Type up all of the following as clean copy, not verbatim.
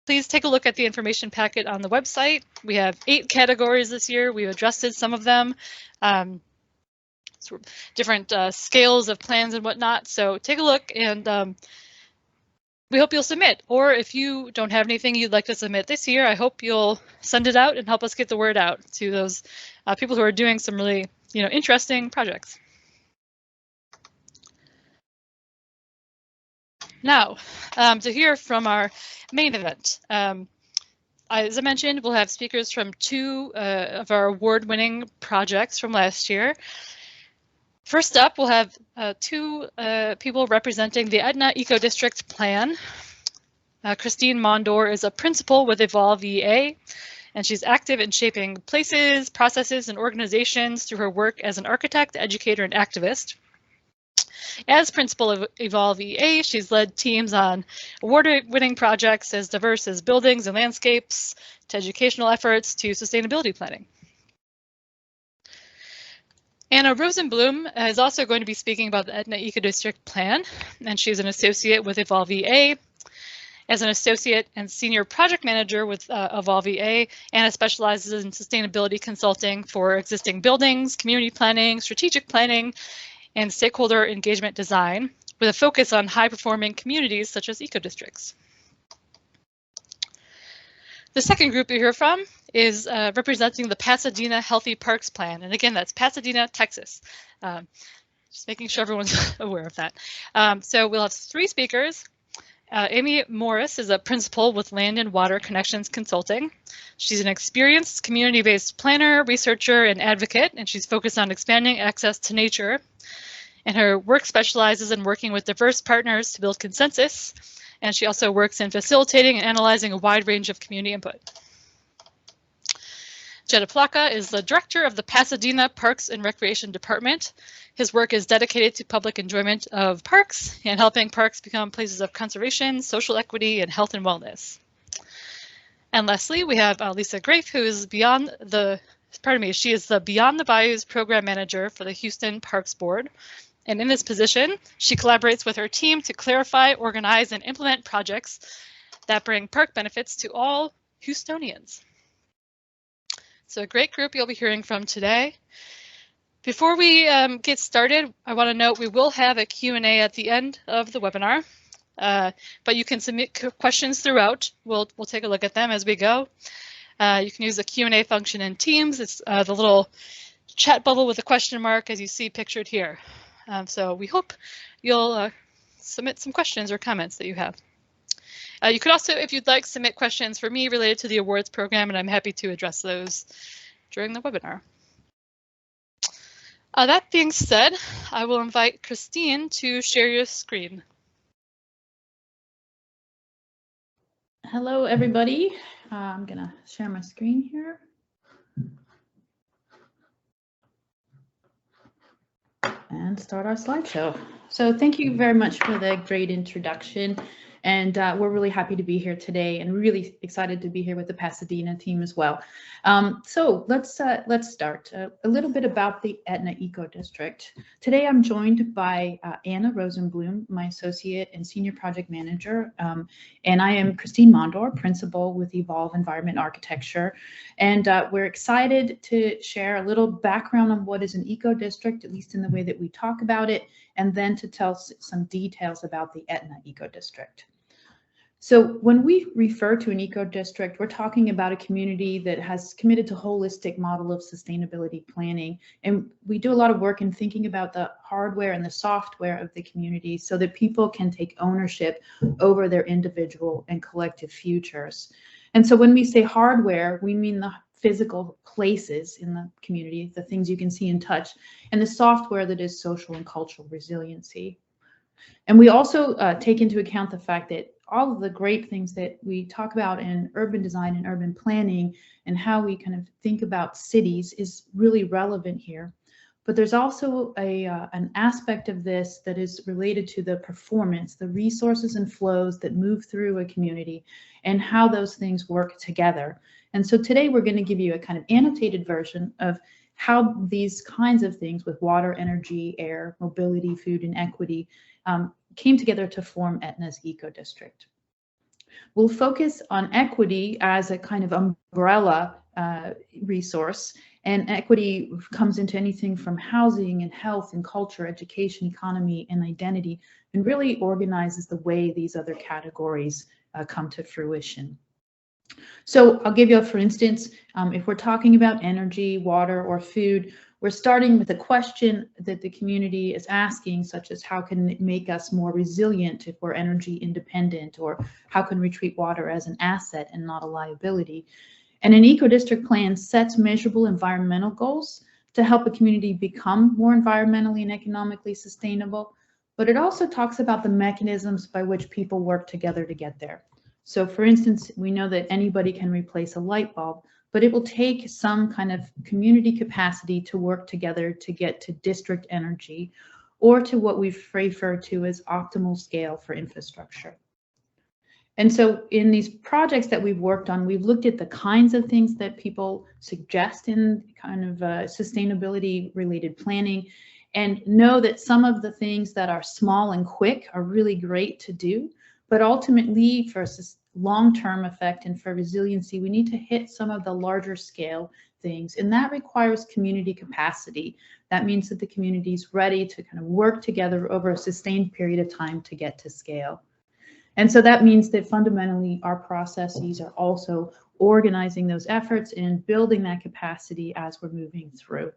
Please take a look at the information packet on the website. We have 8 categories this year. We've adjusted some of them, sort of different scales of plans and whatnot. So take a look, and we hope you'll submit. Or if you don't have anything you'd like to submit this year, I hope you'll send it out and help us get the word out to those people who are doing some really, interesting projects. Now, to hear from our main event. As I mentioned, we'll have speakers from 2 of our award-winning projects from last year. First up, we'll have 2 people representing the Etna EcoDistrict Plan. Christine Mondor is a principal with Evolve EA, and she's active in shaping places, processes, and organizations through her work as an architect, educator, and activist. As principal of Evolve EA, she's led teams on award-winning projects as diverse as buildings and landscapes, to educational efforts, to sustainability planning. Anna Rosenblum is also going to be speaking about the Etna EcoDistrict Plan, and she's an associate with Evolve EA. As an associate and senior project manager with Evolve EA, Anna specializes in sustainability consulting for existing buildings, community planning, strategic planning, and stakeholder engagement design, with a focus on high-performing communities such as eco-districts. The second group you hear from is representing the Pasadena Healthy Parks Plan, and again, that's Pasadena, Texas. Just making sure everyone's aware of that. So we'll have 3 speakers. Amy Morris is a principal with Land and Water Connections Consulting. She's an experienced community-based planner, researcher, and advocate, and she's focused on expanding access to nature. And her work specializes in working with diverse partners to build consensus, and she also works in facilitating and analyzing a wide range of community input. Jetta Plaka is the director of the Pasadena Parks and Recreation Department. His work is dedicated to public enjoyment of parks and helping parks become places of conservation, social equity, and health and wellness. And lastly, we have Lisa Grafe, who is she is the Beyond the Bayous program manager for the Houston Parks Board. And in this position, she collaborates with her team to clarify, organize, and implement projects that bring park benefits to all Houstonians. So a great group you'll be hearing from today. Before we get started, I want to note we will have a Q&A at the end of the webinar, but you can submit questions throughout. We'll take a look at them as we go. You can use the Q&A function in Teams. It's the little chat bubble with a question mark, as you see pictured here. So we hope you'll submit some questions or comments that you have. You could also, if you'd like, submit questions for me related to the awards program, and I'm happy to address those during the webinar. That being said, I will invite Christine to share your screen. Hello, everybody. I'm going to share my screen here. And start our slideshow. So thank you very much for the great introduction. And we're really happy to be here today and really excited to be here with the Pasadena team as well. So let's start. A little bit about the Etna EcoDistrict. Today I'm joined by Anna Rosenblum, my associate and senior project manager. And I am Christine Mondor, principal with Evolve Environment Architecture. And we're excited to share a little background on what is an eco-district, at least in the way that we talk about it, and then to tell some details about the Etna EcoDistrict. So when we refer to an eco-district, we're talking about a community that has committed to a holistic model of sustainability planning. And we do a lot of work in thinking about the hardware and the software of the community so that people can take ownership over their individual and collective futures. And so when we say hardware, we mean the physical places in the community, the things you can see and touch, and the software that is social and cultural resiliency. And we also take into account the fact that all of the great things that we talk about in urban design and urban planning and how we kind of think about cities is really relevant here. But there's also an aspect of this that is related to the performance, the resources and flows that move through a community and how those things work together. And so today we're going to give you a kind of annotated version of how these kinds of things with water, energy, air, mobility, food, and equity came together to form Etna's EcoDistrict. We'll focus on equity as a kind of umbrella resource, and equity comes into anything from housing and health and culture, education, economy, and identity, and really organizes the way these other categories come to fruition. So I'll give you, for instance, if we're talking about energy, water, or food, we're starting with a question that the community is asking, such as how can it make us more resilient if we're energy independent, or how can we treat water as an asset and not a liability? And an eco-district plan sets measurable environmental goals to help a community become more environmentally and economically sustainable, but it also talks about the mechanisms by which people work together to get there. So for instance, we know that anybody can replace a light bulb, but it will take some kind of community capacity to work together to get to district energy, or to what we've referred to as optimal scale for infrastructure. And so in these projects that we've worked on, we've looked at the kinds of things that people suggest in kind of sustainability related planning, and know that some of the things that are small and quick are really great to do. But ultimately, for long-term effect and for resiliency, we need to hit some of the larger scale things, and that requires community capacity. That means that the community is ready to kind of work together over a sustained period of time to get to scale. And so that means that fundamentally our processes are also organizing those efforts and building that capacity as we're moving through.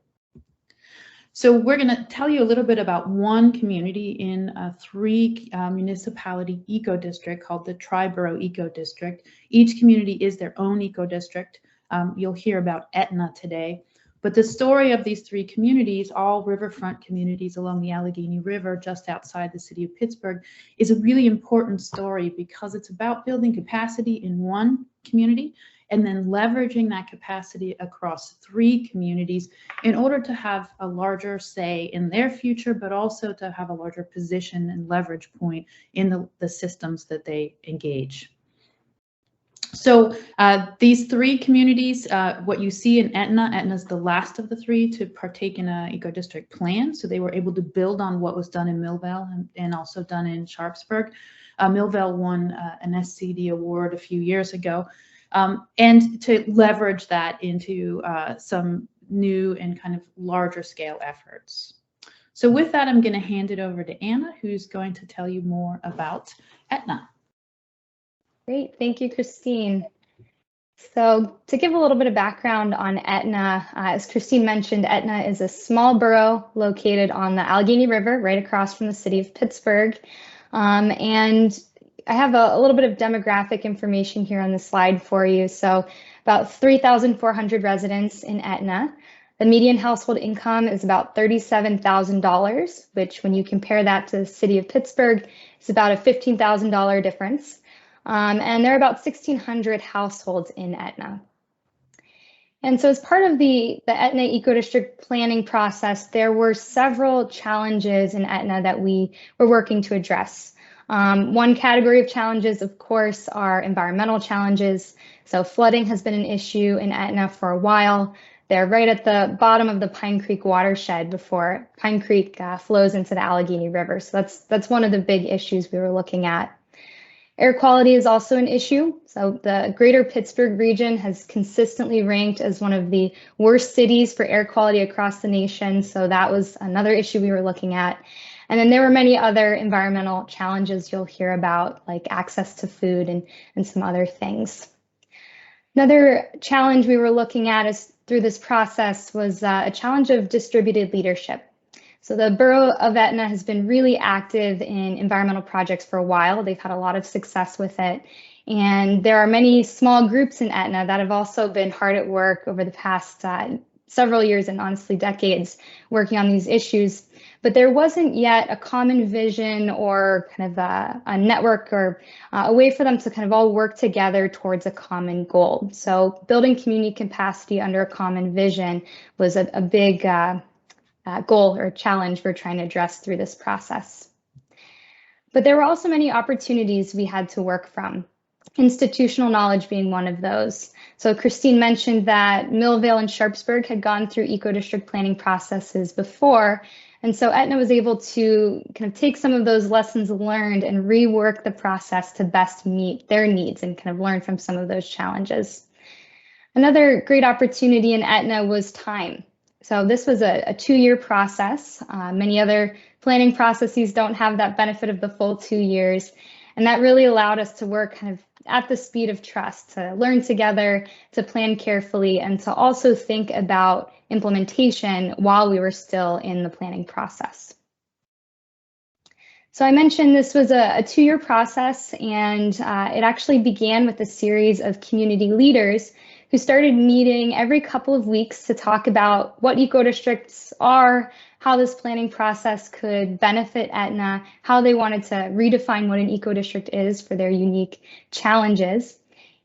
So we're going to tell you a little bit about one community in a 3 municipality eco district called the Triborough Eco District. Each community is their own eco district. You'll hear about Etna today. But the story of these 3 communities, all riverfront communities along the Allegheny River just outside the city of Pittsburgh, is a really important story because it's about building capacity in one community and then leveraging that capacity across 3 communities in order to have a larger say in their future, but also to have a larger position and leverage point in the systems that they engage. So these 3 communities, what you see in Etna is the last of the 3 to partake in an eco-district plan. So they were able to build on what was done in Millvale and also done in Sharpsburg. Millvale won an SCD award a few years ago. And to leverage that into some new and kind of larger scale efforts. So with that, I'm going to hand it over to Anna, who's going to tell you more about Etna. Great, thank you, Christine. So to give a little bit of background on Etna, as Christine mentioned, Etna is a small borough located on the Allegheny River, right across from the city of Pittsburgh. And I have a little bit of demographic information here on the slide for you. So about 3,400 residents in Etna. The median household income is about $37,000, which when you compare that to the city of Pittsburgh, it's about a $15,000 difference. And there are about 1,600 households in Etna. And so as part of the Etna EcoDistrict planning process, there were several challenges in Etna that we were working to address. One category of challenges, of course, are environmental challenges. So flooding has been an issue in Etna for a while. They're right at the bottom of the Pine Creek watershed before Pine Creek flows into the Allegheny River. So that's one of the big issues we were looking at. Air quality is also an issue. So the greater Pittsburgh region has consistently ranked as one of the worst cities for air quality across the nation. So that was another issue we were looking at. And then there were many other environmental challenges you'll hear about, like access to food and some other things. Another challenge we were looking at through this process was a challenge of distributed leadership. So the borough of Etna has been really active in environmental projects for a while. They've had a lot of success with it. And there are many small groups in Etna that have also been hard at work over the past several years and honestly decades working on these issues. But there wasn't yet a common vision or kind of a network or a way for them to kind of all work together towards a common goal. So building community capacity under a common vision was a big goal or challenge we're trying to address through this process. But there were also many opportunities we had to work from, institutional knowledge being one of those. So Christine mentioned that Millvale and Sharpsburg had gone through eco-district planning processes before, And so Etna was able to kind of take some of those lessons learned and rework the process to best meet their needs and kind of learn from some of those challenges. Another great opportunity in Etna was time. So this was a 2-year process. Many other planning processes don't have that benefit of the full 2 years. And that really allowed us to work kind of at the speed of trust, to learn together, to plan carefully, and to also think about implementation while we were still in the planning process. So I mentioned this was a 2-year process, and it actually began with a series of community leaders who started meeting every couple of weeks to talk about what eco-districts are, how this planning process could benefit Etna, how they wanted to redefine what an eco-district is for their unique challenges.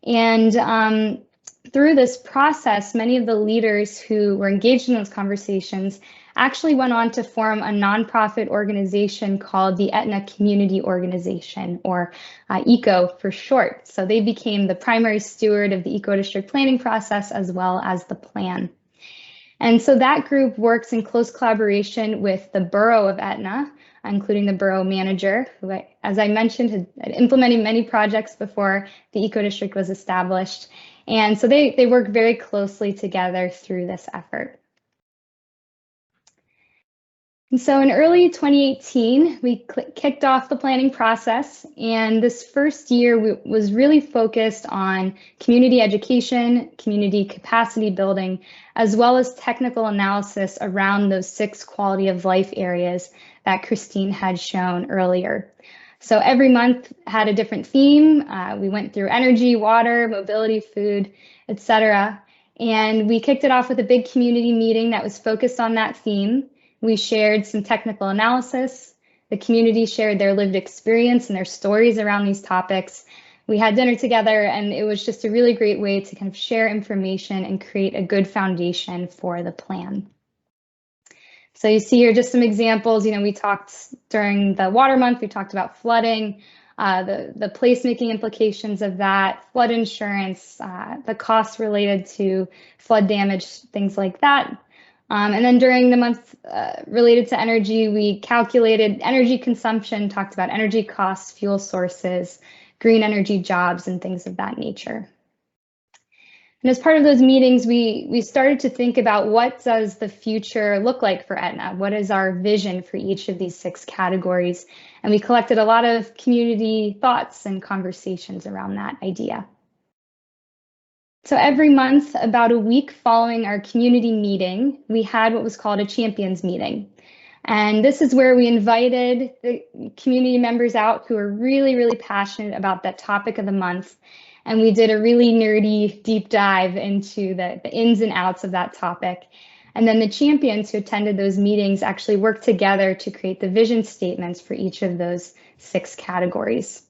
And through this process, many of the leaders who were engaged in those conversations actually went on to form a nonprofit organization called the Etna Community Organization, or ECO for short. So they became the primary steward of the eco-district planning process as well as the plan. And so that group works in close collaboration with the borough of Etna, including the borough manager, who, as I mentioned, had implemented many projects before the eco-district was established. And so they work very closely together through this effort. And so in early 2018, we kicked off the planning process, and this first year was really focused on community education, community capacity building, as well as technical analysis around those 6 quality of life areas that Christine had shown earlier. So every month had a different theme. We went through energy, water, mobility, food, etc. And we kicked it off with a big community meeting that was focused on that theme. We shared some technical analysis. The community shared their lived experience and their stories around these topics. We had dinner together, and it was just a really great way to kind of share information and create a good foundation for the plan. So you see here just some examples. We talked during the water month, we talked about flooding, the placemaking implications of that, flood insurance, the costs related to flood damage, things like that. And then during the month related to energy, we calculated energy consumption, talked about energy costs, fuel sources, green energy jobs, and things of that nature. And as part of those meetings, we started to think about what does the future look like for Etna? What is our vision for each of these 6 categories? And we collected a lot of community thoughts and conversations around that idea. So every month, about a week following our community meeting, we had what was called a champions meeting. And this is where we invited the community members out who are really, really passionate about that topic of the month. And we did a really nerdy deep dive into the ins and outs of that topic. And then the champions who attended those meetings actually worked together to create the vision statements for each of those 6 categories.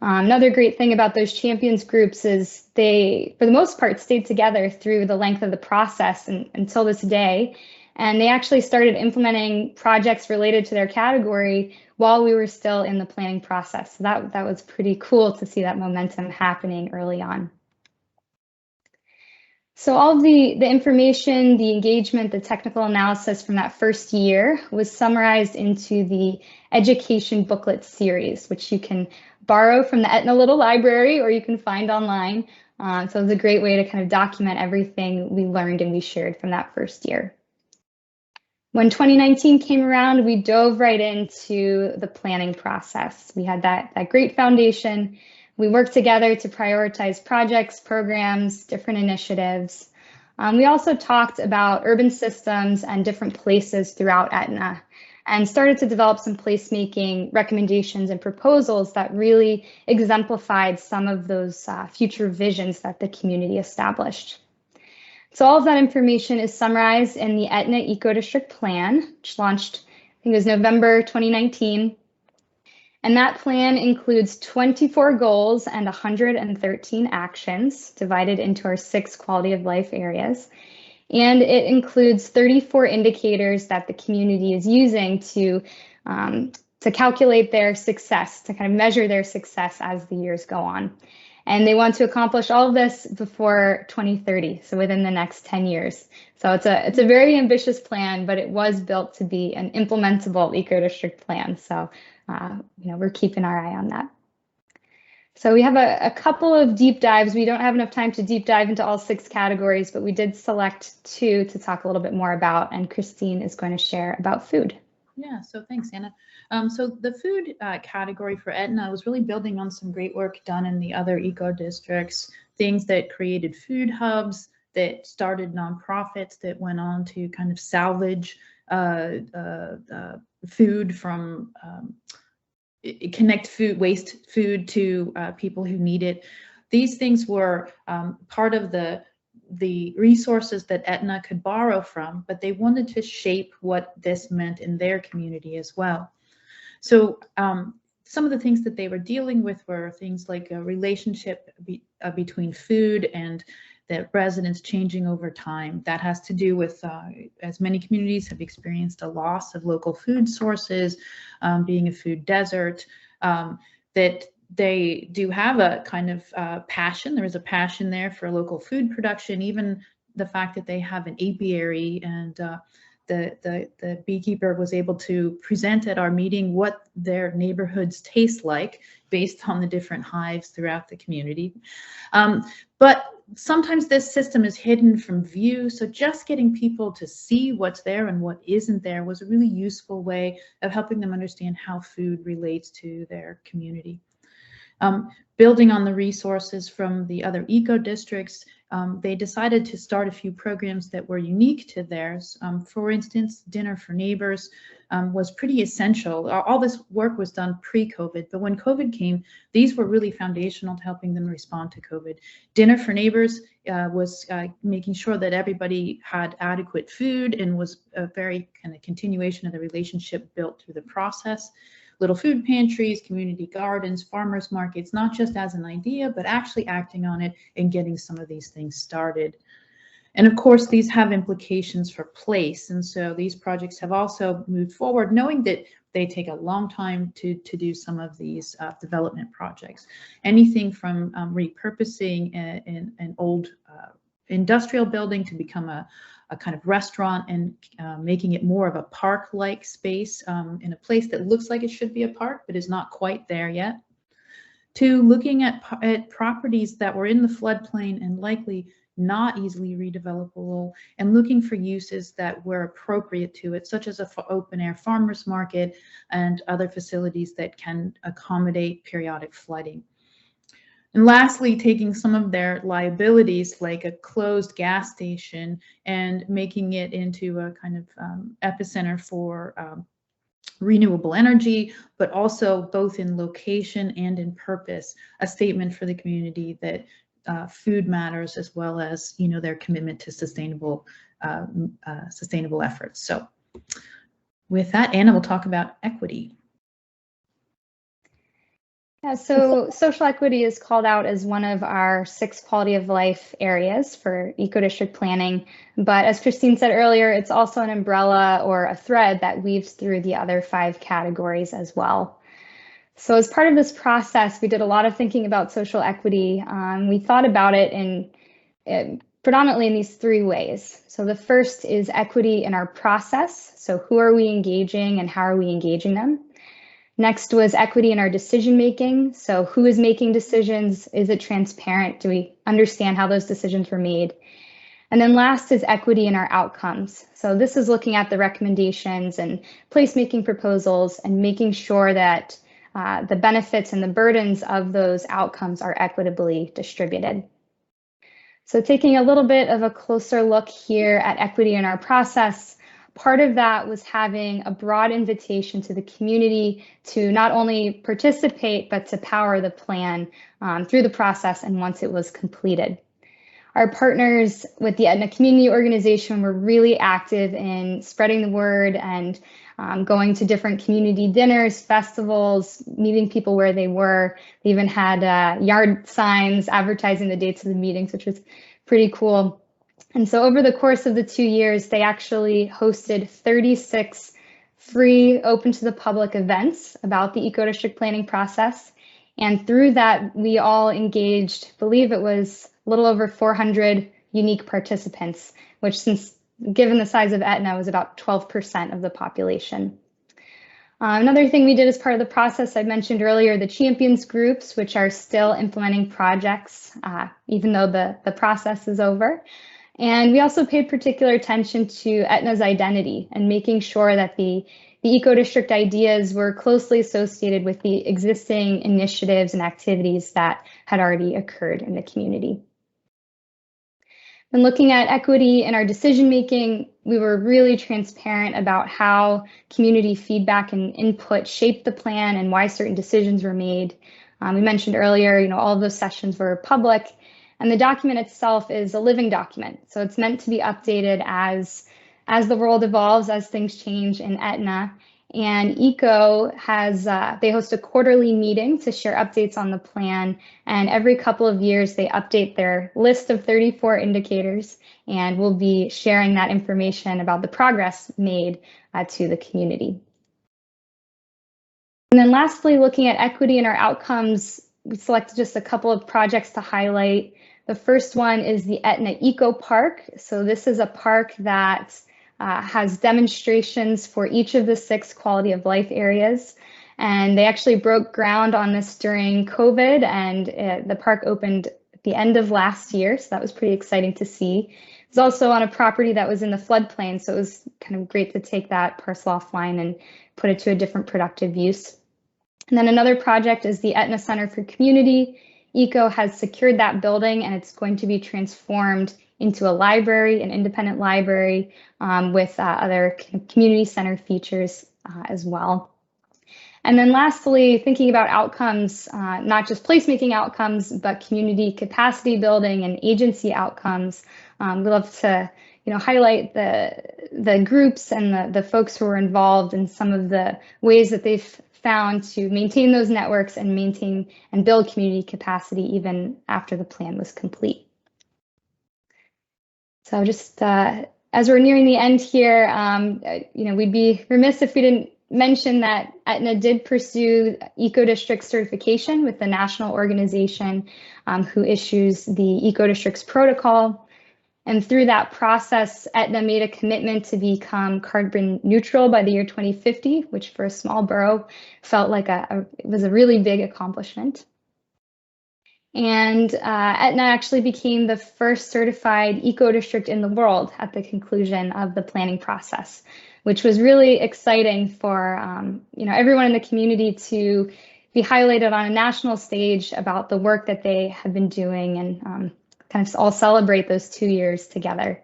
Another great thing about those champions groups is they, for the most part, stayed together through the length of the process and until this day. And they actually started implementing projects related to their category while we were still in the planning process. So that was pretty cool to see that momentum happening early on. So all of the information, the engagement, the technical analysis from that first year was summarized into the education booklet series, which you can borrow from the Etna Little Library or you can find online. So it's a great way to kind of document everything we learned and we shared from that first year. When 2019 came around, we dove right into the planning process. We had that great foundation. We worked together to prioritize projects, programs, different initiatives. We also talked about urban systems and different places throughout Etna and started to develop some placemaking recommendations and proposals that really exemplified some of those future visions that the community established. So all of that information is summarized in the Etna EcoDistrict Plan, which launched, I think it was November 2019. And that plan includes 24 goals and 113 actions divided into our 6 quality of life areas. And it includes 34 indicators that the community is using to calculate their success, to kind of measure their success as the years go on. And they want to accomplish all of this before 2030, so within the next 10 years. So it's a very ambitious plan, but it was built to be an implementable eco-district plan. So we're keeping our eye on that. So we have a couple of deep dives. We don't have enough time to deep dive into all 6 categories, but we did select 2 to talk a little bit more about, and Christine is going to share about food. Yeah, so thanks, Anna. So the food category for Etna was really building on some great work done in the other eco districts, things that created food hubs, that started nonprofits that went on to kind of salvage food from connect waste food to people who need it. These things were part of the resources that Etna could borrow from, but they wanted to shape what this meant in their community as well. So some of the things that they were dealing with were things like a relationship between food and the residents changing over time. That has to do with, as many communities have experienced, a loss of local food sources, being a food desert, that they do have a kind of passion. There is a passion there for local food production, even the fact that they have an apiary, and the beekeeper was able to present at our meeting what their neighborhoods taste like based on the different hives throughout the community. But sometimes this system is hidden from view, so just getting people to see what's there and what isn't there was a really useful way of helping them understand how food relates to their community. Building on the resources from the other eco districts, they decided to start a few programs that were unique to theirs. For instance, Dinner for Neighbors was pretty essential. All this work was done pre-COVID, but when COVID came, these were really foundational to helping them respond to COVID. Dinner for Neighbors was making sure that everybody had adequate food, and was a very kind of continuation of the relationship built through the process. Little food pantries, community gardens, farmers markets, not just as an idea, but actually acting on it and getting some of these things started. And of course, these have implications for place. And so these projects have also moved forward, knowing that they take a long time to do some of these development projects. Anything from repurposing an old industrial building to become a kind of restaurant, and making it more of a park-like space in a place that looks like it should be a park, but is not quite there yet, to looking at properties that were in the floodplain and likely not easily redevelopable, and looking for uses that were appropriate to it, such as an open-air farmers market and other facilities that can accommodate periodic flooding. And lastly, taking some of their liabilities, like a closed gas station, and making it into a kind of epicenter for renewable energy, but also both in location and in purpose, a statement for the community that food matters, as well as their commitment to sustainable efforts. So with that, Anna will talk about equity. Yeah, so social equity is called out as one of our 6 quality of life areas for eco-district planning. But as Christine said earlier, it's also an umbrella or a thread that weaves through the other 5 categories as well. So as part of this process, we did a lot of thinking about social equity. We thought about it predominantly in these 3 ways. So the first is equity in our process. So who are we engaging and how are we engaging them? Next was equity in our decision making. So who is making decisions? Is it transparent? Do we understand how those decisions were made? And then last is equity in our outcomes. So this is looking at the recommendations and placemaking proposals and making sure that the benefits and the burdens of those outcomes are equitably distributed. So taking a little bit of a closer look here at equity in our process, part of that was having a broad invitation to the community to not only participate, but to power the plan through the process and once it was completed. Our partners with the Etna Community Organization were really active in spreading the word and going to different community dinners, festivals, meeting people where they were. They even had yard signs advertising the dates of the meetings, which was pretty cool. And so over the course of the 2 years, they actually hosted 36 free, open to the public events about the eco-district planning process. And through that, we all engaged, I believe it was a little over 400 unique participants, which, since given the size of Etna, was about 12% of the population. Another thing we did as part of the process, I mentioned earlier, the champions groups, which are still implementing projects, even though the process is over. And we also paid particular attention to Etna's identity and making sure that the eco-district ideas were closely associated with the existing initiatives and activities that had already occurred in the community. When looking at equity in our decision-making, we were really transparent about how community feedback and input shaped the plan and why certain decisions were made. We mentioned earlier, all of those sessions were public, and the document itself is a living document. So it's meant to be updated as the world evolves, as things change in Etna. And ECO has, they host a quarterly meeting to share updates on the plan. And every couple of years, they update their list of 34 indicators, and we'll be sharing that information about the progress made to the community. And then lastly, looking at equity in our outcomes, we selected just a couple of projects to highlight. The first one is the Etna Eco Park. So this is a park that has demonstrations for each of the 6 quality of life areas. And they actually broke ground on this during COVID, and the park opened at the end of last year. So that was pretty exciting to see. It's also on a property that was in the floodplain. So it was kind of great to take that parcel offline and put it to a different productive use. And then another project is the Etna Center for Community. ECO has secured that building, and it's going to be transformed into a library, an independent library, with other community center features as well. And then lastly, thinking about outcomes, not just placemaking outcomes, but community capacity building and agency outcomes. We love to highlight the groups and the folks who are involved in some of the ways that they've found to maintain those networks and maintain and build community capacity even after the plan was complete. So just as we're nearing the end here, we'd be remiss if we didn't mention that Etna did pursue EcoDistrict certification with the national organization who issues the EcoDistricts protocol. And through that process, Etna made a commitment to become carbon neutral by the year 2050, which for a small borough felt like it was a really big accomplishment. And Etna actually became the first certified eco-district in the world at the conclusion of the planning process, which was really exciting for everyone in the community to be highlighted on a national stage about the work that they have been doing, and kind of all celebrate those 2 years together.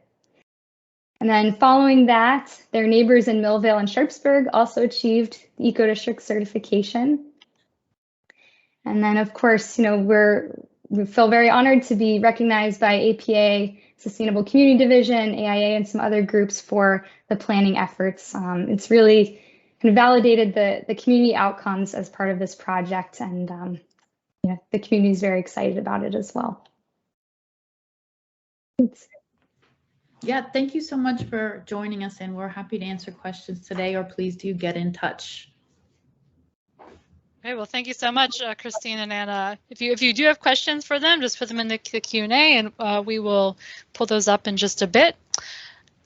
And then following that, their neighbors in Millvale and Sharpsburg also achieved eco-district certification. And then, of course, we feel very honored to be recognized by APA, Sustainable Community Division, AIA, and some other groups for the planning efforts. It's really kind of validated the community outcomes as part of this project, and the community is very excited about it as well. Thanks. Yeah, thank you so much for joining us, and we're happy to answer questions today, or please do get in touch. Okay, well, thank you so much, Christine and Anna. If you do have questions for them, just put them in the Q&A, and we will pull those up in just a bit.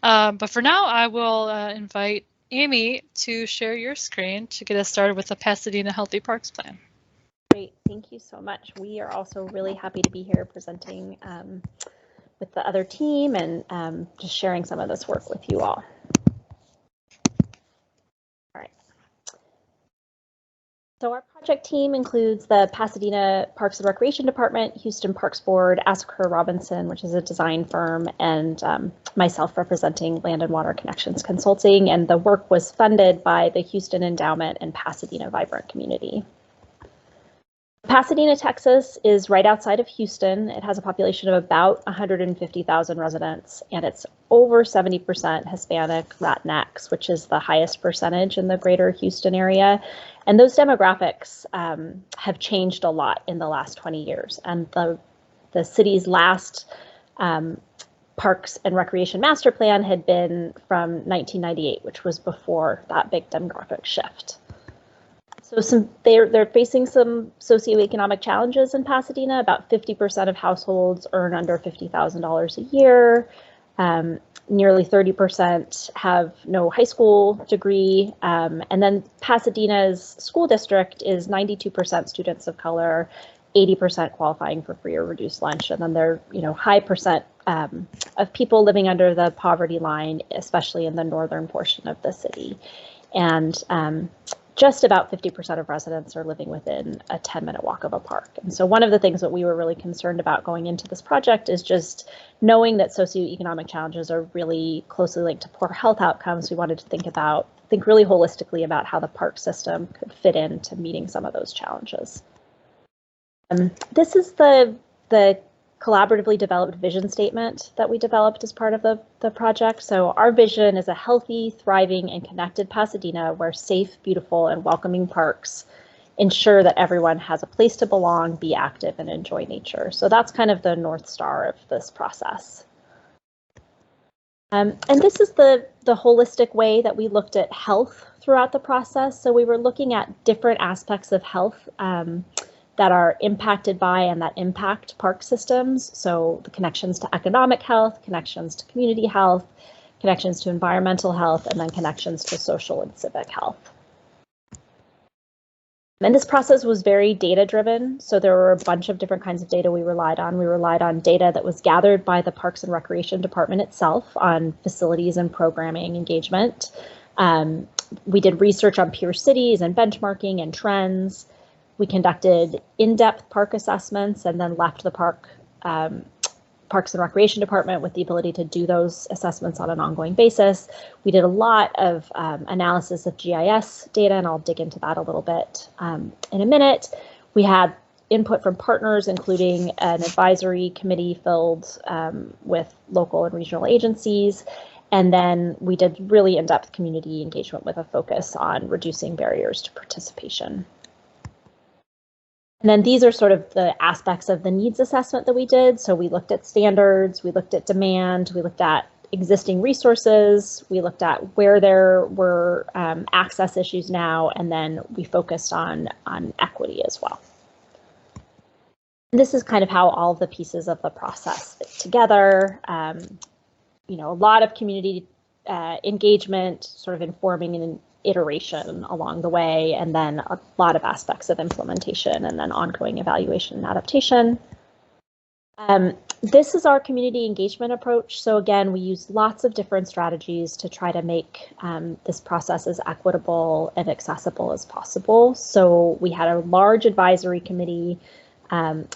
But for now, I will invite Amy to share your screen to get us started with the Pasadena Healthy Parks Plan. Great, thank you so much. We are also really happy to be here presenting with the other team and just sharing some of this work with you all. All right. So our project team includes the Pasadena Parks and Recreation Department, Houston Parks Board, Assaker Robinson, which is a design firm, and myself representing Land and Water Connections Consulting. And the work was funded by the Houston Endowment and Pasadena Vibrant Community. Pasadena, Texas is right outside of Houston. It has a population of about 150,000 residents, and it's over 70% Hispanic Latinx, which is the highest percentage in the greater Houston area. And those demographics have changed a lot in the last 20 years. And the city's last Parks and Recreation Master Plan had been from 1998, which was before that big demographic shift. So they're facing some socioeconomic challenges in Pasadena. About 50% of households earn under $50,000 a year. Nearly 30% have no high school degree. And then Pasadena's school district is 92% students of color, 80% qualifying for free or reduced lunch. And then there are, high percent of people living under the poverty line, especially in the northern portion of the city. And just about 50% of residents are living within a 10-minute walk of a park. And so one of the things that we were really concerned about going into this project is just knowing that socioeconomic challenges are really closely linked to poor health outcomes. We wanted to think really holistically about how the park system could fit into meeting some of those challenges. This is the collaboratively developed vision statement that we developed as part of the project. So our vision is a healthy, thriving, and connected Pasadena where safe, beautiful, and welcoming parks ensure that everyone has a place to belong, be active, and enjoy nature. So that's kind of the North Star of this process. And this is the holistic way that we looked at health throughout the process. So we were looking at different aspects of health that are impacted by and that impact park systems. So the connections to economic health, connections to community health, connections to environmental health, and then connections to social and civic health. And this process was very data driven. So there were a bunch of different kinds of data we relied on. We relied on data that was gathered by the Parks and Recreation Department itself on facilities and programming engagement. We did research on peer cities and benchmarking and trends. We conducted in-depth park assessments and then left the Parks and Recreation Department with the ability to do those assessments on an ongoing basis. We did a lot of analysis of GIS data, and I'll dig into that a little bit in a minute. We had input from partners, including an advisory committee filled with local and regional agencies. And then we did really in-depth community engagement with a focus on reducing barriers to participation. And then these are sort of the aspects of the needs assessment that we did. So we looked at standards, we looked at demand, we looked at existing resources, we looked at where there were access issues now, and then we focused on equity as well. And this is kind of how all of the pieces of the process fit together. A lot of community engagement, sort of informing and iteration along the way, and then a lot of aspects of implementation and then ongoing evaluation and adaptation. This is our community engagement approach. So again, we use lots of different strategies to try to make this process as equitable and accessible as possible. So we had a large advisory committee.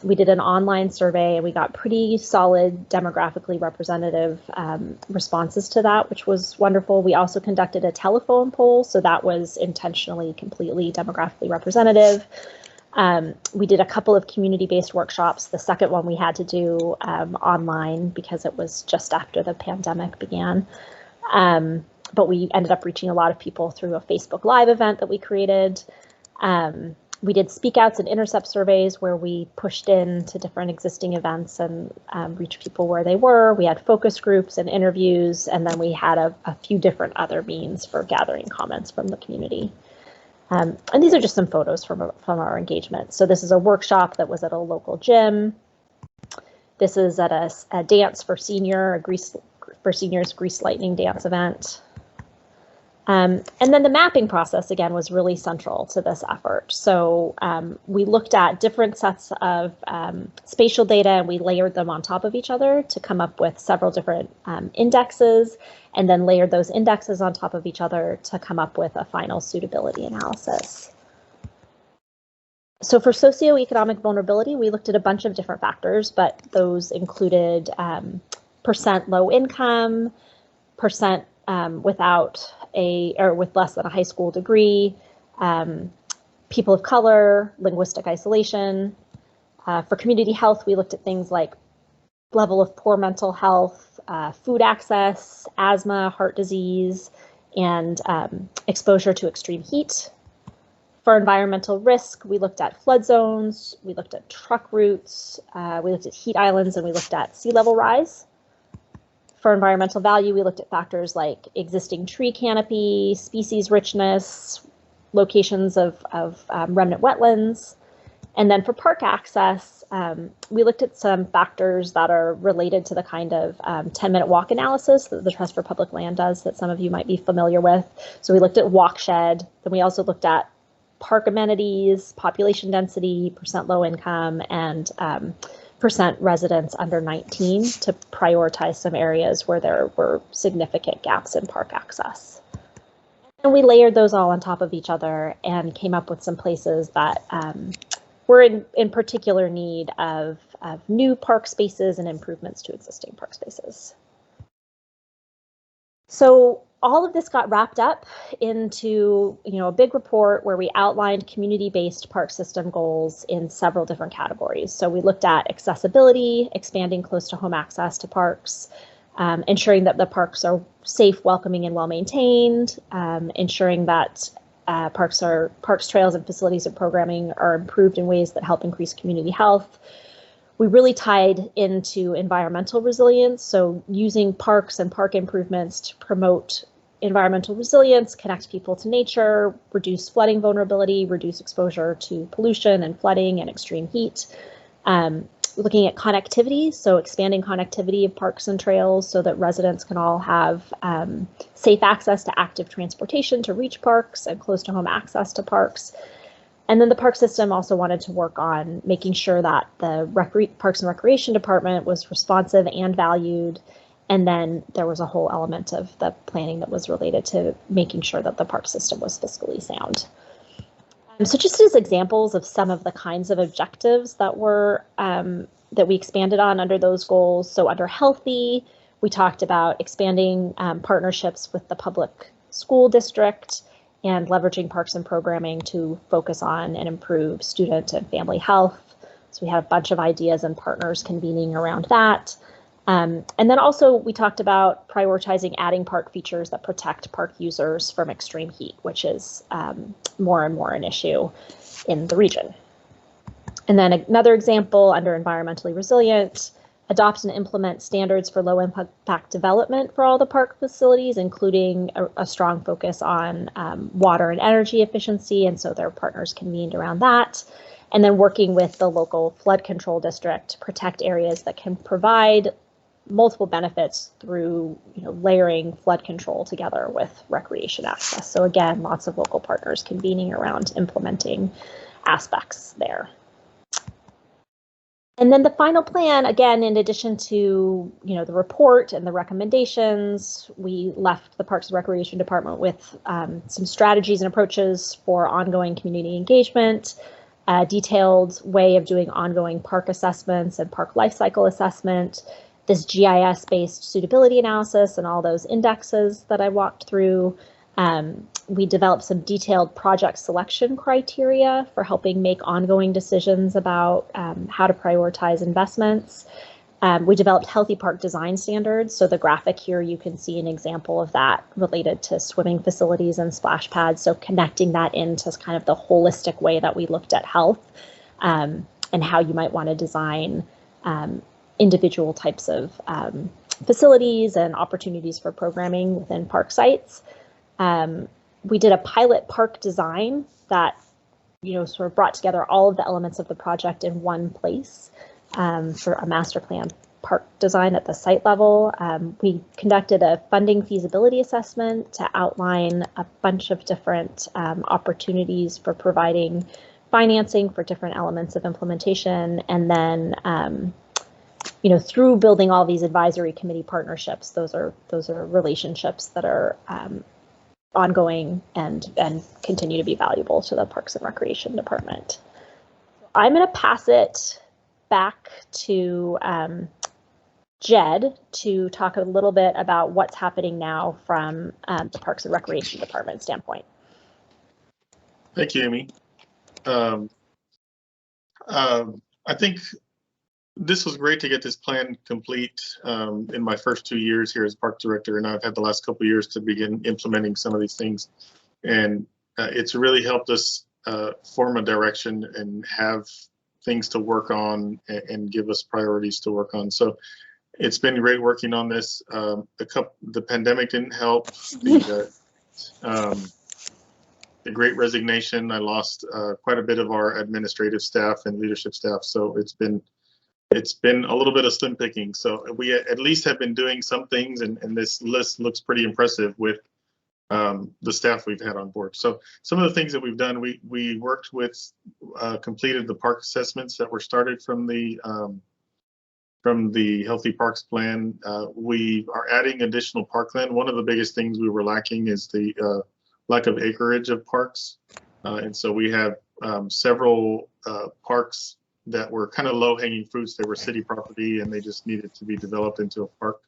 We did an online survey and we got pretty solid demographically representative responses to that, which was wonderful. We also conducted a telephone poll, so that was intentionally completely demographically representative. We did a couple of community-based workshops. The second one we had to do online because it was just after the pandemic began. But we ended up reaching a lot of people through a Facebook Live event that we created. We did speak outs and intercept surveys where we pushed into different existing events and reached people where they were. We had focus groups and interviews, and then we had a few different other means for gathering comments from the community. And these are just some photos from our engagement. So this is a workshop that was at a local gym. This is at a dance for seniors Grease Lightning dance event. And then the mapping process, again, was really central to this effort. So we looked at different sets of spatial data and we layered them on top of each other to come up with several different indexes, and then layered those indexes on top of each other to come up with a final suitability analysis. So for socioeconomic vulnerability, we looked at a bunch of different factors, but those included percent low income, percent without with less than a high school degree, people of color, linguistic isolation. For community health, we looked at things like level of poor mental health, food access, asthma, heart disease, and exposure to extreme heat. For environmental risk, we looked at flood zones, we looked at truck routes, we looked at heat islands, and we looked at sea level rise. For environmental value, we looked at factors like existing tree canopy, species richness, locations of remnant wetlands. And then for park access, we looked at some factors that are related to the kind of 10-minute walk analysis that the Trust for Public Land does that some of you might be familiar with. So we looked at watershed, then we also looked at park amenities, population density, percent low income, and percent residents under 19 to prioritize some areas where there were significant gaps in park access. And we layered those all on top of each other and came up with some places that we're in particular need of new park spaces and improvements to existing park spaces. So all of this got wrapped up into a big report where we outlined community-based park system goals in several different categories. So we looked at accessibility, expanding close to home access to parks, ensuring that the parks are safe, welcoming, and well-maintained, ensuring that parks, trails, and facilities and programming are improved in ways that help increase community health. We really tied into environmental resilience, so using parks and park improvements to promote environmental resilience, connect people to nature, reduce flooding vulnerability, reduce exposure to pollution and flooding and extreme heat. Looking at connectivity, so expanding connectivity of parks and trails so that residents can all have safe access to active transportation to reach parks and close to home access to parks. And then the park system also wanted to work on making sure that the Parks and Recreation Department was responsive and valued. And then there was a whole element of the planning that was related to making sure that the park system was fiscally sound. So just as examples of some of the kinds of objectives that were that we expanded on under those goals. So under healthy, we talked about expanding partnerships with the public school district and leveraging parks and programming to focus on and improve student and family health. So we had a bunch of ideas and partners convening around that. And then also we talked about prioritizing adding park features that protect park users from extreme heat, which is more and more an issue in the region. And then another example under environmentally resilient, adopt and implement standards for low impact development for all the park facilities, including a strong focus on water and energy efficiency. And so their partners convened around that. And then working with the local flood control district to protect areas that can provide multiple benefits through layering flood control together with recreation access. So again, lots of local partners convening around implementing aspects there. And then the final plan, again, in addition to the report and the recommendations, we left the Parks and Recreation Department with some strategies and approaches for ongoing community engagement, a detailed way of doing ongoing park assessments and park life cycle assessment, this GIS-based suitability analysis and all those indexes that I walked through. We developed some detailed project selection criteria for helping make ongoing decisions about how to prioritize investments. We developed healthy park design standards. So the graphic here, you can see an example of that related to swimming facilities and splash pads. So connecting that into kind of the holistic way that we looked at health and how you might want to design individual types of facilities and opportunities for programming within park sites. We did a pilot park design that, sort of brought together all of the elements of the project in one place for a master plan park design at the site level. We conducted a funding feasibility assessment to outline a bunch of different opportunities for providing financing for different elements of implementation. And then, through building all these advisory committee partnerships, those are relationships that are ongoing and continue to be valuable to the Parks and Recreation Department. I'm going to pass it back to Jed to talk a little bit about what's happening now from the Parks and Recreation Department standpoint. Thank you, Amy. I think this was great to get this plan complete in my first 2 years here as park director, and I've had the last couple of years to begin implementing some of these things. And it's really helped us form a direction and have things to work on and give us priorities to work on. So it's been great working on this. The pandemic didn't help. Great Resignation, I lost quite a bit of our administrative staff and leadership staff. So it's been a little bit of slim picking. So we at least have been doing some things, and this list looks pretty impressive with the staff we've had on board. So some of the things that we've done, we worked with, completed the park assessments that were started from the Healthy Parks Plan. We are adding additional parkland. One of the biggest things we were lacking is the lack of acreage of parks. And so we have several parks that were kind of low-hanging fruits. They were city property and they just needed to be developed into a park.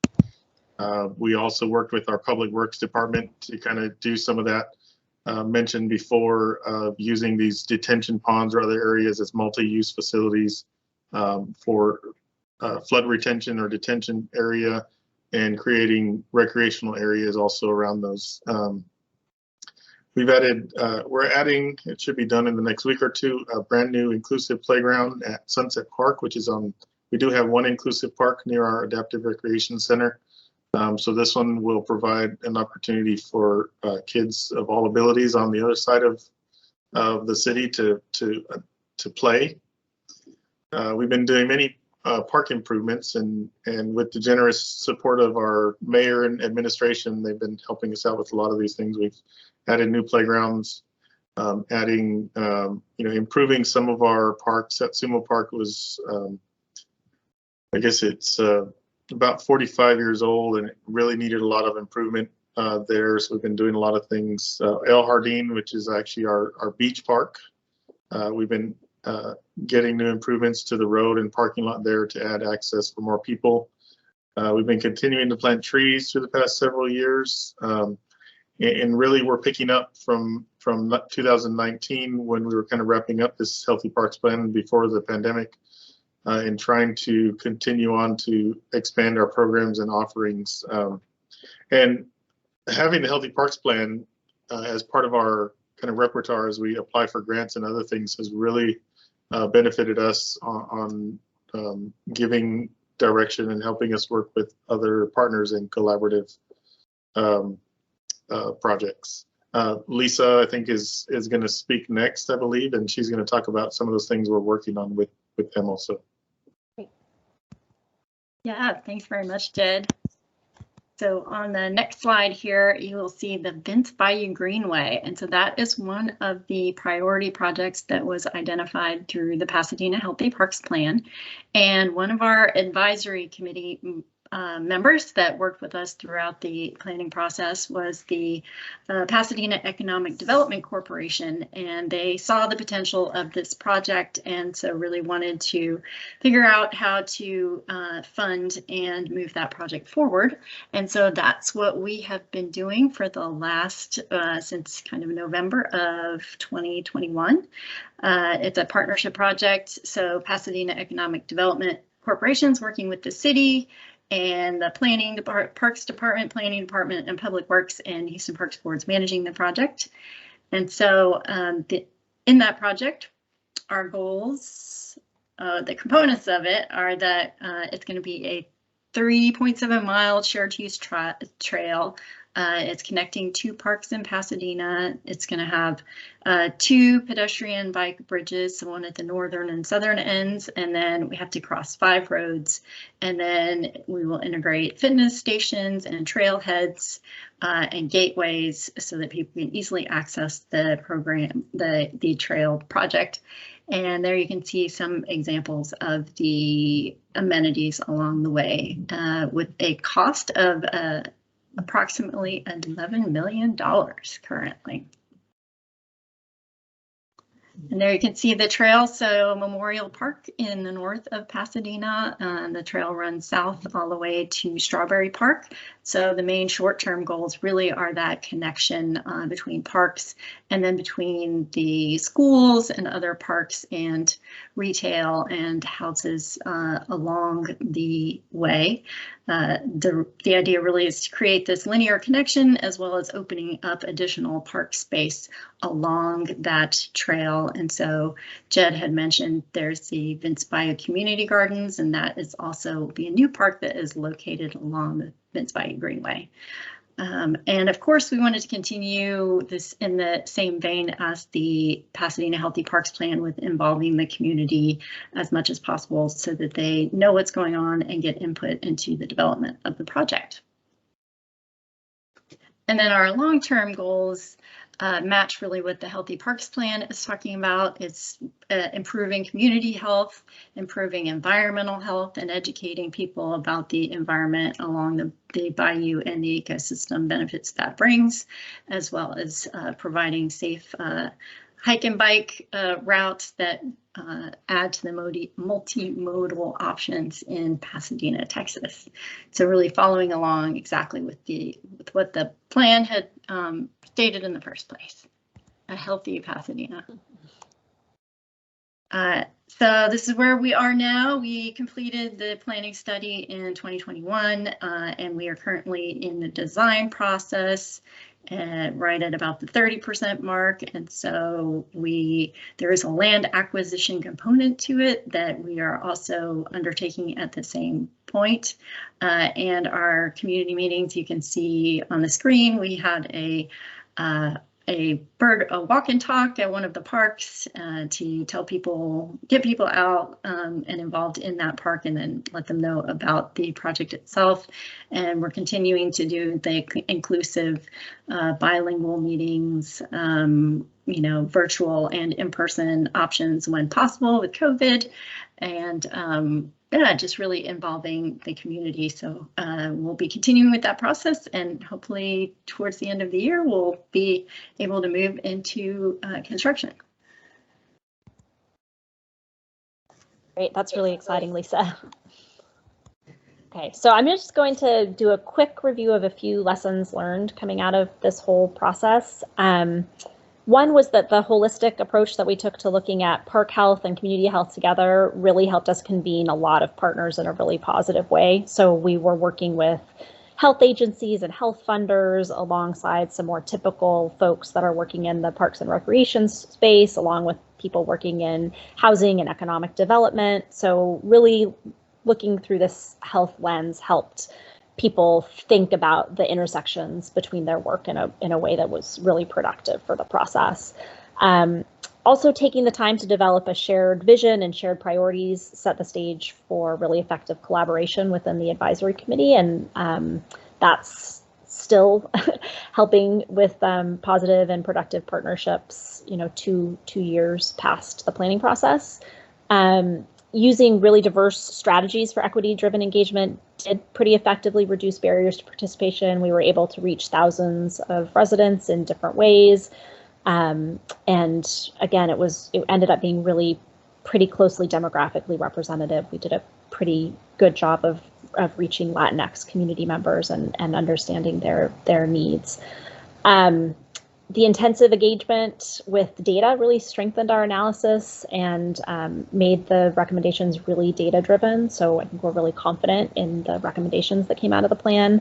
We also worked with our Public Works Department to kind of do some of that mentioned before, using these detention ponds or other areas as multi-use facilities for flood retention or detention area, and creating recreational areas also around those. We've added, we're adding, it should be done in the next week or two, a brand new inclusive playground at Sunset Park, which is on, we do have one inclusive park near our Adaptive Recreation Center. So this one will provide an opportunity for kids of all abilities on the other side of the city to play. We've been doing many park improvements, and with the generous support of our mayor and administration, they've been helping us out with a lot of these things. We've added new playgrounds, adding, improving some of our parks. Satsuma Park was, I guess it's about 45 years old, and it really needed a lot of improvement there. So we've been doing a lot of things. El Jardín, which is actually our beach park, we've been getting new improvements to the road and parking lot there to add access for more people. We've been continuing to plant trees through the past several years. And really we're picking up from 2019, when we were kind of wrapping up this Healthy Parks Plan before the pandemic, and trying to continue on to expand our programs and offerings. And having the Healthy Parks Plan as part of our kind of repertoire as we apply for grants and other things has really benefited us on giving direction and helping us work with other partners in collaborative projects. Lisa, I think, is going to speak next, I believe, and she's going to talk about some of those things we're working on with them also. Great. Yeah, thanks very much, Jed. So on the next slide here, you will see the Vince Bayou Greenway. And so that is one of the priority projects that was identified through the Pasadena Healthy Parks Plan. And one of our advisory committee members that worked with us throughout the planning process was the Pasadena Economic Development Corporation, and they saw the potential of this project, and so really wanted to figure out how to fund and move that project forward. And so that's what we have been doing for the last since kind of November of 2021. It's a partnership project, so Pasadena Economic Development Corporation's working with the city and the planning department, Parks Department, Planning Department, and Public Works, and Houston Parks Board's managing the project. And so in that project, our goals, the components of it are that it's going to be a 3.7-mile shared use trail. It's connecting 2 parks in Pasadena. It's going to have 2 pedestrian bike bridges, so one at the northern and southern ends, and then we have to cross 5 roads. And then we will integrate fitness stations and trailheads and gateways so that people can easily access the program, the trail project. And there you can see some examples of the amenities along the way with a cost of approximately $11 million currently. And there you can see the trail, so Memorial Park in the north of Pasadena. The trail runs south all the way to Strawberry Park. So the main short-term goals really are that connection between parks and then between the schools and other parks and retail and houses along the way. The idea really is to create this linear connection as well as opening up additional park space along that trail. And so Jed had mentioned there's the Vince Bayou Community Gardens, and that is also be a new park that is located along the Vince Bayou Greenway. And of course, we wanted to continue this in the same vein as the Pasadena Healthy Parks Plan, with involving the community as much as possible so that they know what's going on and get input into the development of the project. And then our long-term goals match really what the Healthy Parks Plan is talking about. It's improving community health, improving environmental health, and educating people about the environment along the bayou and the ecosystem benefits that brings, as well as providing safe hike and bike routes that add to the multimodal options in Pasadena, Texas. So really following along exactly with what the plan had stated in the first place, a healthy Pasadena. So this is where we are now. We completed the planning study in 2021, and we are currently in the design process, right at about the 30% mark. And so there is a land acquisition component to it that we are also undertaking at the same point. And our community meetings, you can see on the screen, we had a walk and talk at one of the parks to tell people, get people out and involved in that park, and then let them know about the project itself. And we're continuing to do the inclusive bilingual meetings, virtual and in-person options when possible with COVID. And yeah, just really involving the community. So we'll be continuing with that process, and hopefully towards the end of the year, we'll be able to move into construction. Great, that's really exciting, Lisa. Okay, so I'm just going to do a quick review of a few lessons learned coming out of this whole process. One was that the holistic approach that we took to looking at park health and community health together really helped us convene a lot of partners in a really positive way. So we were working with health agencies and health funders alongside some more typical folks that are working in the parks and recreation space, along with people working in housing and economic development. So really looking through this health lens helped people think about the intersections between their work in a way that was really productive for the process. Also taking the time to develop a shared vision and shared priorities set the stage for really effective collaboration within the advisory committee, and that's still helping with positive and productive partnerships, 2 years past the planning process. Using really diverse strategies for equity-driven engagement did pretty effectively reduce barriers to participation. We were able to reach thousands of residents in different ways. And again, it ended up being really pretty closely demographically representative. We did a pretty good job of reaching Latinx community members and understanding their needs. The intensive engagement with data really strengthened our analysis and made the recommendations really data-driven. So I think we're really confident in the recommendations that came out of the plan.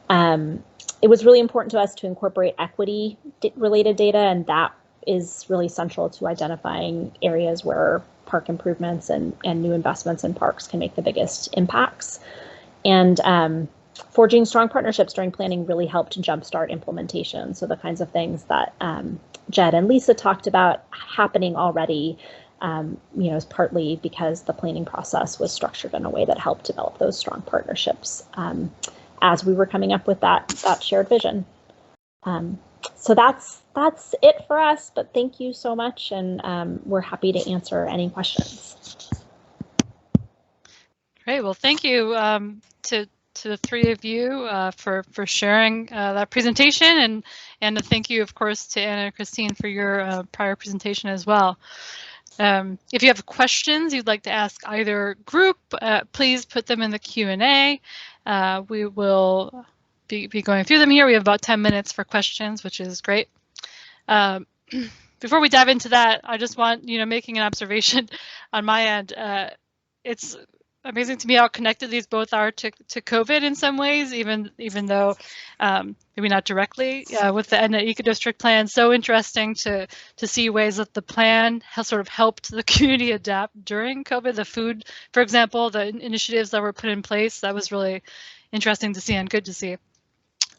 It was really important to us to incorporate equity-related data, and that is really central to identifying areas where park improvements and new investments in parks can make the biggest impacts. And forging strong partnerships during planning really helped jumpstart implementation. So the kinds of things that Jed and Lisa talked about happening already, is partly because the planning process was structured in a way that helped develop those strong partnerships as we were coming up with that shared vision. So that's it for us, but thank you so much, and we're happy to answer any questions. Great, well, thank you to the three of you for sharing that presentation, and a thank you, of course, to Anna and Christine for your prior presentation as well. If you have questions you'd like to ask either group, please put them in the Q&A. We will be going through them here. We have about 10 minutes for questions, which is great. Before we dive into that, I just want, making an observation on my end. It's amazing to me how connected these both are to COVID in some ways, even though maybe not directly with the Etna EcoDistrict Plan. So interesting to see ways that the plan has sort of helped the community adapt during COVID. The food, for example, the initiatives that were put in place, that was really interesting to see and good to see.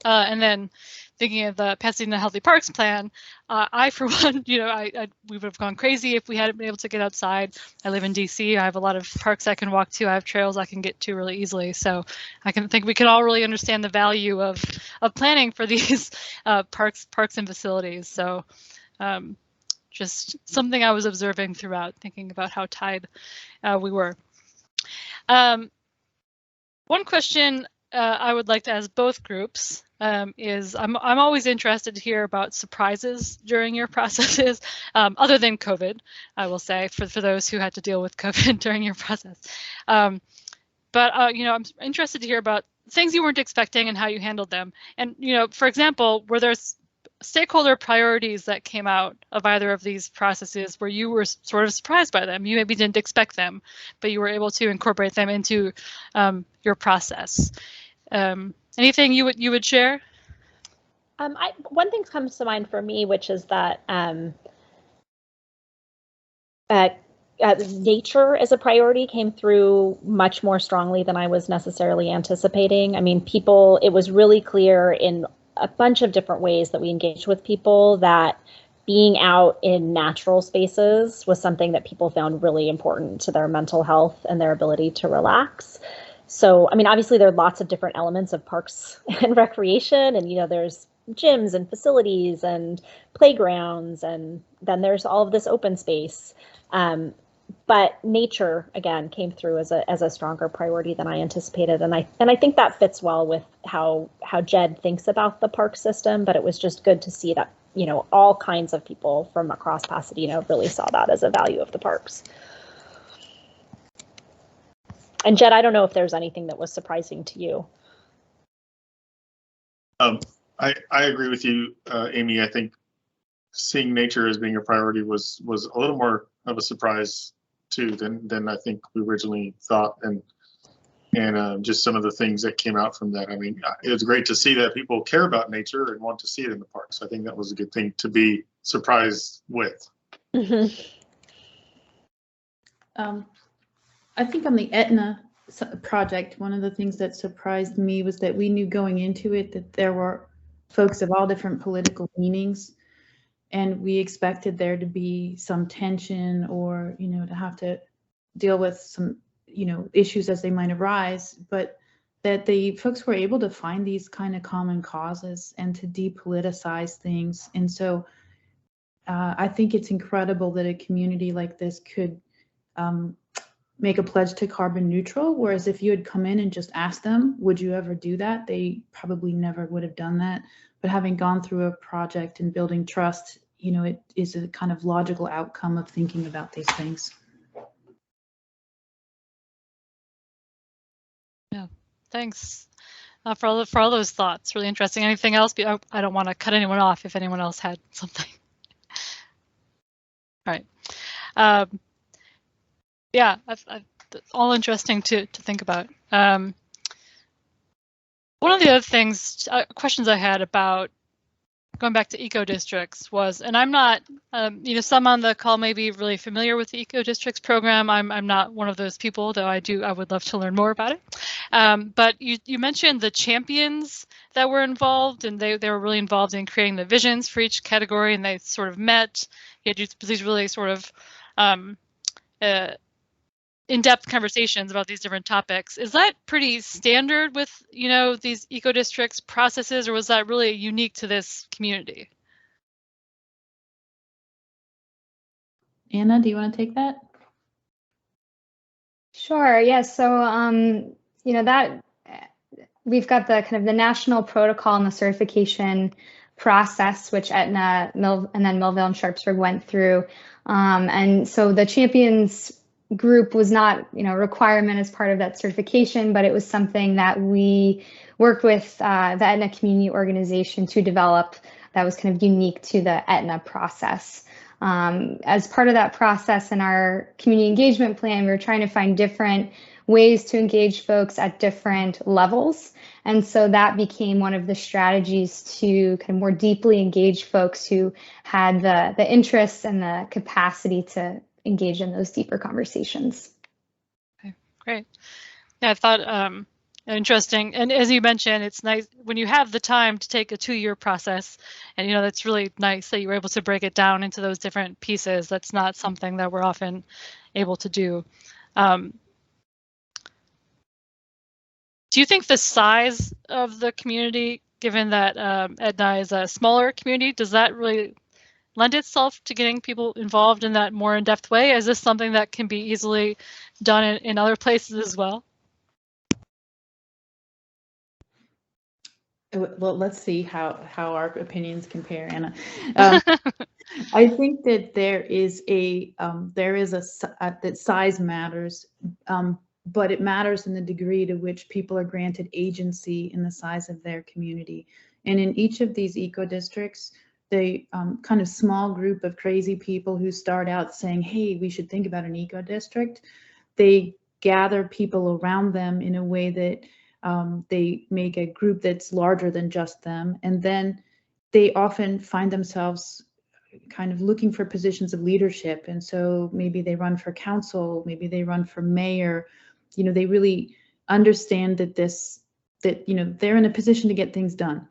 And then thinking of the Pasadena Healthy Parks Plan, I, for one, we would have gone crazy if we hadn't been able to get outside. I live in DC. I have a lot of parks I can walk to. I have trails I can get to really easily. So I think we can all really understand the value of planning for these parks and facilities. So just something I was observing throughout, thinking about how tied we were. One question I would like to ask both groups is I'm always interested to hear about surprises during your processes, other than COVID, I will say, for those who had to deal with COVID during your process. But I'm interested to hear about things you weren't expecting and how you handled them. And for example, were there stakeholder priorities that came out of either of these processes where you were sort of surprised by them? You maybe didn't expect them, but you were able to incorporate them into your process. Anything you would share? One thing comes to mind for me, which is that nature as a priority came through much more strongly than I was necessarily anticipating. I mean, it was really clear in a bunch of different ways that we engaged with people that being out in natural spaces was something that people found really important to their mental health and their ability to relax. So, I mean, obviously there are lots of different elements of parks and recreation, and there's gyms and facilities and playgrounds, and then there's all of this open space. But nature, again, came through as a stronger priority than I anticipated, and I think that fits well with how Jed thinks about the park system. But it was just good to see that all kinds of people from across Pasadena really saw that as a value of the parks. And Jed, I don't know if there's anything that was surprising to you. I agree with you, Amy. I think seeing nature as being a priority was a little more of a surprise too than I think we originally thought, and just some of the things that came out from that. I mean, it was great to see that people care about nature and want to see it in the parks. I think that was a good thing to be surprised with. Mm-hmm. I think on the Etna project, one of the things that surprised me was that we knew going into it that there were folks of all different political leanings, and we expected there to be some tension or to have to deal with some issues as they might arise, but that the folks were able to find these kind of common causes and to depoliticize things. And so I think it's incredible that a community like this could make a pledge to carbon neutral, whereas if you had come in and just asked them, would you ever do that? They probably never would have done that. But having gone through a project and building trust, it is a kind of logical outcome of thinking about these things. Yeah, thanks for all those thoughts. Really interesting. Anything else? I don't want to cut anyone off if anyone else had something. All right. Yeah, all interesting to think about. One of the other things, questions I had about going back to eco districts was, and I'm not, some on the call may be really familiar with the eco districts program. I'm not one of those people, though I would love to learn more about it. But you mentioned the champions that were involved, and they were really involved in creating the visions for each category, and they sort of met. You had these really sort of in-depth conversations about these different topics. Is that pretty standard with, these eco districts processes, or was that really unique to this community? Anna, do you want to take that? Sure. Yeah. So, that we've got the kind of the national protocol and the certification process, which Etna, and then Millville and Sharpsburg went through. And so the champions group was not, a requirement as part of that certification, but it was something that we worked with the Etna community organization to develop that was kind of unique to the Etna process. As part of that process in our community engagement plan, we were trying to find different ways to engage folks at different levels. And so that became one of the strategies to kind of more deeply engage folks who had the interests and the capacity to engage in those deeper conversations. Okay, great. Yeah, I thought Interesting. And as you mentioned, it's nice when you have the time to take a 2-year process, and that's really nice that you were able to break it down into those different pieces. That's not something that we're often able to do. Do you think the size of the community, given that Etna is a smaller community, does that really lend itself to getting people involved in that more in-depth way? Is this something that can be easily done in other places as well? Well, let's see how our opinions compare, Anna. I think that there is that size matters, but it matters in the degree to which people are granted agency in the size of their community. And in each of these eco-districts, the kind of small group of crazy people who start out saying, hey, we should think about an eco-district, they gather people around them in a way that they make a group that's larger than just them. And then they often find themselves kind of looking for positions of leadership. And so maybe they run for council, maybe they run for mayor. They really understand that they're in a position to get things done.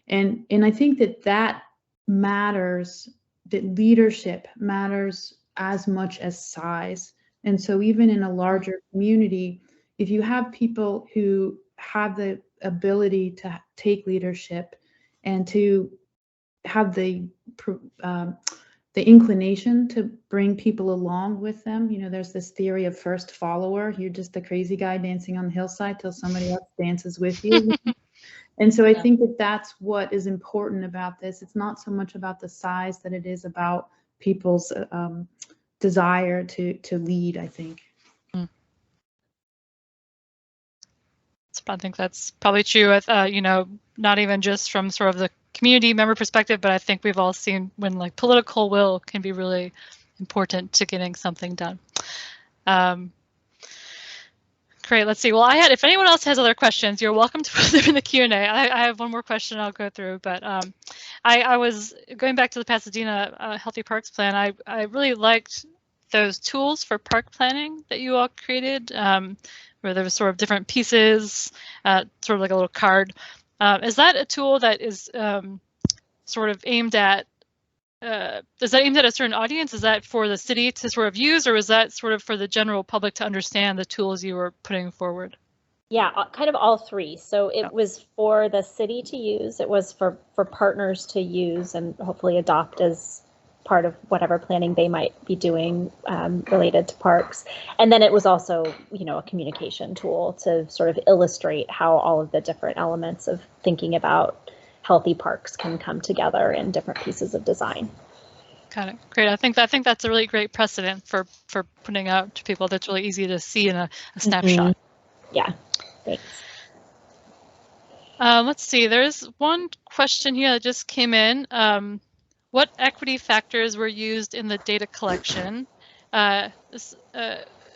And I think that matters, that leadership matters as much as size. And so even in a larger community, if you have people who have the ability to take leadership and to have the inclination to bring people along with them, there's this theory of first follower. You're just the crazy guy dancing on the hillside till somebody else dances with you. And so I think that that's what is important about this. It's not so much about the size that it is about people's desire to lead, I think. I think that's probably true with, not even just from sort of the community member perspective, but I think we've all seen when political will can be really important to getting something done. Great, let's see. Well, if anyone else has other questions, you're welcome to put them in the Q&A. I have one more question I'll go through, but I was going back to the Pasadena Healthy Parks Plan. I really liked those tools for park planning that you all created, where there was sort of different pieces, sort of like a little card. Is that a tool that is sort of aimed at, is that aimed at a certain audience? Is that for the city to sort of use, or is that sort of for the general public to understand the tools you were putting forward? Yeah, kind of all three. So it was for the city to use, it was for partners to use and hopefully adopt as part of whatever planning they might be doing related to parks. And then it was also, a communication tool to sort of illustrate how all of the different elements of thinking about healthy parks can come together in different pieces of design. Got it. Great. I think that's a really great precedent for putting out to people. That's really easy to see in a snapshot. Yeah. Thanks. Let's see. There's one question here that just came in. What equity factors were used in the data collection?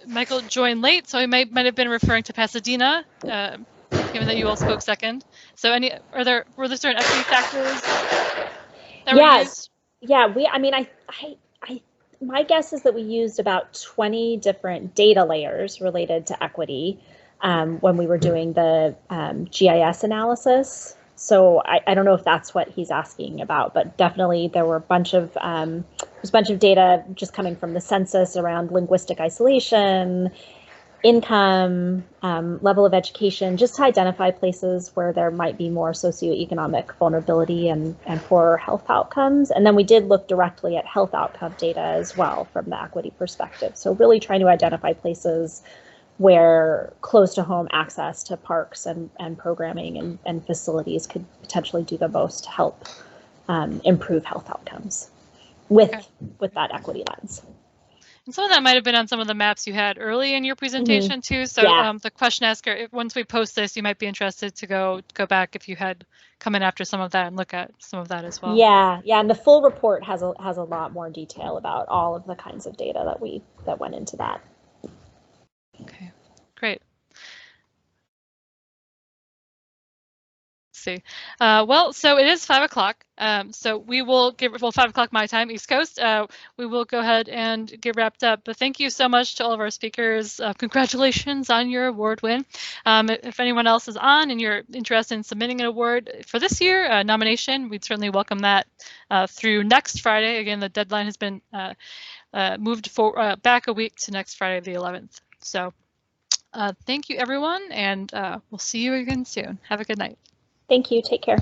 Michael joined late, so he might have been referring to Pasadena, given that you all spoke second. So were there certain equity factors that were used? Yeah, my guess is that we used about 20 different data layers related to equity when we were doing the GIS analysis. So I don't know if that's what he's asking about, but definitely there were a bunch of data just coming from the census around linguistic isolation, income, level of education, just to identify places where there might be more socioeconomic vulnerability and poorer health outcomes. And then we did look directly at health outcome data as well from the equity perspective. So really trying to identify places where close to home access to parks and programming and facilities could potentially do the most to help improve health outcomes with that equity lens. And some of that might have been on some of the maps you had early in your presentation too. So the question asker, once we post this, you might be interested to go back if you had come in after some of that and look at some of that as well. Yeah, and the full report has a lot more detail about all of the kinds of data that went into that. Okay, great. see. Well, so it is 5 o'clock. So we will give, well, 5 o'clock my time, East Coast. We will go ahead and get wrapped up. But thank you so much to all of our speakers. Congratulations on your award win. If anyone else is on and you're interested in submitting an award for this year, nomination, we'd certainly welcome that through next Friday. Again, the deadline has been moved back a week to next Friday, the 11th. So thank you, everyone, and we'll see you again soon. Have a good night. Thank you. Take care.